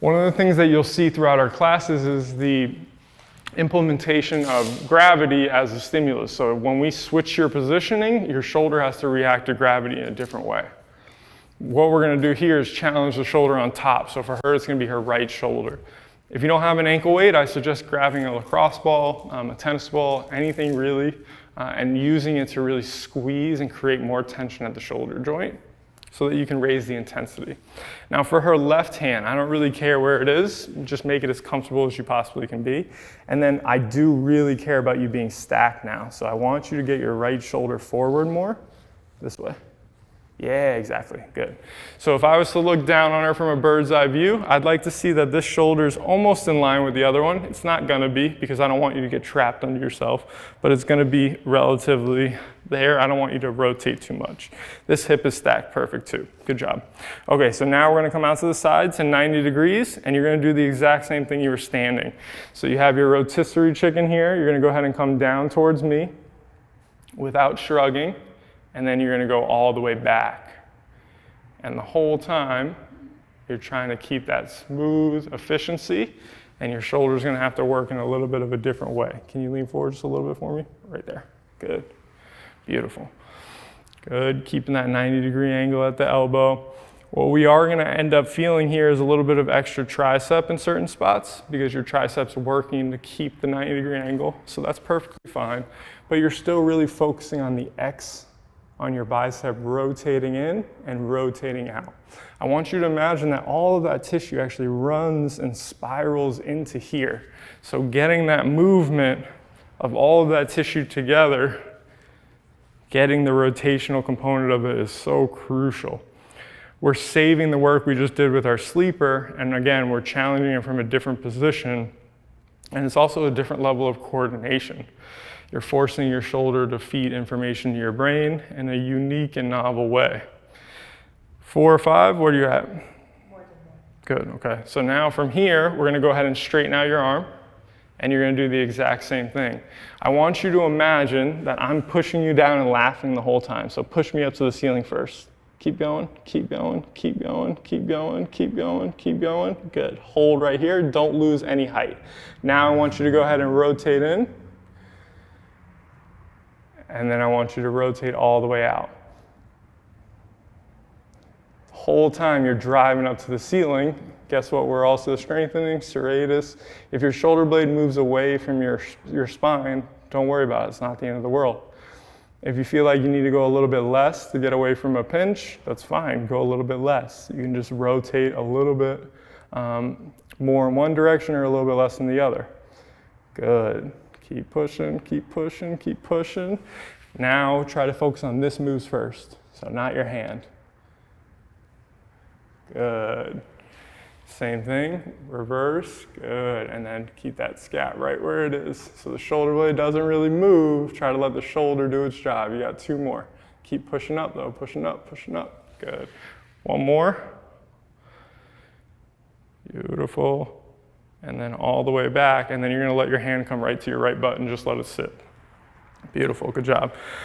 One of the things that you'll see throughout our classes is the implementation of gravity as a stimulus. So when we switch your positioning, your shoulder has to react to gravity in a different way. What we're going to do here is challenge the shoulder on top. So for her, it's going to be her right shoulder. If you don't have an ankle weight, I suggest grabbing a lacrosse ball, a tennis ball, anything really, and using it to really squeeze and create more tension at the shoulder joint so that you can raise the intensity. Now for her left hand, I don't really care where it is, just make it as comfortable as you possibly can be. And then I do really care about you being stacked now. So I want you to get your right shoulder forward more, this way. Yeah, exactly, good. So if I was to look down on her from a bird's eye view, I'd like to see that this shoulder is almost in line with the other one. It's not gonna be, because I don't want you to get trapped under yourself, but it's gonna be relatively there. I don't want you to rotate too much. This hip is stacked perfect too, good job. Okay, so now we're gonna come out to the sides to 90 degrees, and you're gonna do the exact same thing you were standing. So you have your rotisserie chicken here, you're gonna go ahead and come down towards me without shrugging, and then you're gonna go all the way back. And the whole time, you're trying to keep that smooth efficiency, and your shoulder's gonna have to work in a little bit of a different way. Can you lean forward just a little bit for me? Right there, good, beautiful. Good, keeping that 90-degree angle at the elbow. What we are gonna end up feeling here is a little bit of extra tricep in certain spots because your triceps are working to keep the 90-degree angle, so that's perfectly fine. But you're still really focusing on the X on your bicep rotating in and rotating out. I want you to imagine that all of that tissue actually runs and spirals into here. So getting that movement of all of that tissue together, getting the rotational component of it is so crucial. We're saving the work we just did with our sleeper, and again, we're challenging it from a different position, and it's also a different level of coordination. You're forcing your shoulder to feed information to your brain in a unique and novel way. 4 or 5, where are you at? More than that. Good, okay. So now from here, we're gonna go ahead and straighten out your arm, and you're gonna do the exact same thing. I want you to imagine that I'm pushing you down and laughing the whole time. So push me up to the ceiling first. Keep going, keep going, keep going, keep going, keep going, keep going. Good, hold right here, don't lose any height. Now I want you to go ahead and rotate in. And then I want you to rotate all the way out. The whole time you're driving up to the ceiling, guess what we're also strengthening? Serratus. If your shoulder blade moves away from your spine, don't worry about it, it's not the end of the world. If you feel like you need to go a little bit less to get away from a pinch, that's fine, go a little bit less. You can just rotate a little bit more in one direction or a little bit less in the other. Good. Keep pushing, keep pushing, keep pushing. Now try to focus on this moves first, so not your hand. Good. Same thing, reverse, good. And then keep that scat right where it is. So the shoulder blade doesn't really move. Try to let the shoulder do its job. You got 2 more. Keep pushing up though, pushing up, pushing up. Good. 1 more. Beautiful. And then all the way back, and then you're gonna let your hand come right to your right butt and just let it sit. Beautiful, good job.